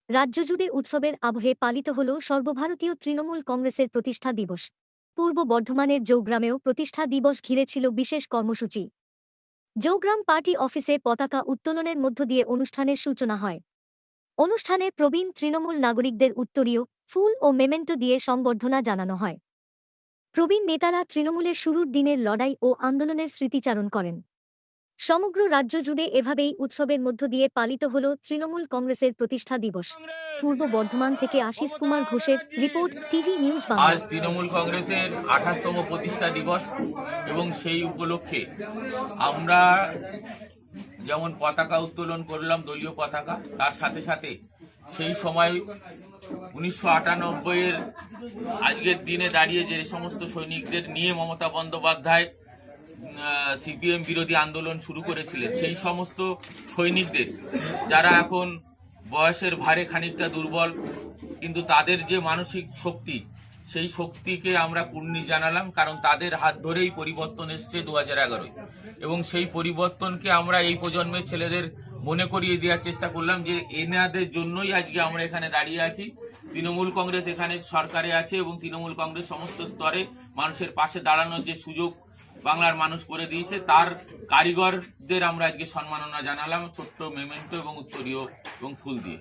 রাজ্য জুড়ে উৎসবের আবহে পালিত হল সর্বভারতীয় তৃণমূল কংগ্রেসের প্রতিষ্ঠা দিবস। পূর্ব বর্ধমানের জৌগ্রামেও প্রতিষ্ঠা দিবস ঘিরে ছিল বিশেষ কর্মসূচি। জৌগ্রাম পার্টি অফিসে পতাকা উত্তোলনের মধ্য দিয়ে অনুষ্ঠানের সূচনা হয়। অনুষ্ঠানে প্রবীণ তৃণমূল নাগরিকদের উত্তরীয়, ফুল ও মেমেন্টো দিয়ে সংবর্ধনা জানানো হয়। প্রবীণ নেতারা তৃণমূলের শুরুর দিনের লড়াই ও আন্দোলনের স্মৃতিচারণ করেন। সমগ্র রাজ্য জুড়ে এভাবেই উৎসবের মধ্য দিয়ে পালিত হল তৃণমূল কংগ্রেসের প্রতিষ্ঠা দিবস। পূর্ব বর্ধমান থেকে আশিস কুমার ঘোষের রিপোর্ট, টিভি নিউজ বাংলা। আজ তৃণমূল কংগ্রেসের 28তম প্রতিষ্ঠা দিবস এবং সেই উপলক্ষে আমরা যেমন পতাকা উত্তোলন করলাম, দলীয় পতাকা, তার সাথে সাথে সেই সময় 1998-এর আজকের দিনে দাঁড়িয়ে যে সমস্ত সৈনিকদের নিয়ে মমতা বন্দ্যোপাধ্যায় সিপিএম বিরোধী আন্দোলন শুরু করেছিলেন, সেই সমস্ত সৈনিকদের যারা এখন বয়সের ভারে খানিকটা দুর্বল, কিন্তু তাদের যে মানসিক শক্তি, সেই শক্তিকে আমরা কুর্নি জানালাম, কারণ তাদের হাত ধরেই পরিবর্তন এসছে 2011-য়। এবং সেই পরিবর্তনকে আমরা এই প্রজন্মের ছেলেদের মনে করিয়ে দেওয়ার চেষ্টা করলাম যে এনাদের জন্যই আজকে আমরা এখানে দাঁড়িয়ে আছি। তৃণমূল কংগ্রেস এখানে সরকারে আছে এবং তৃণমূল কংগ্রেস সমস্ত স্তরে মানুষের পাশে দাঁড়ানোর যে সুযোগ বাংলার মানুষ করে দিয়েছে, তার কারিগরদের আমরা আজকে সম্মাননা জানালাম ছোট্ট মেমেন্টো এবং উত্তরীয় এবং ফুল দিয়ে।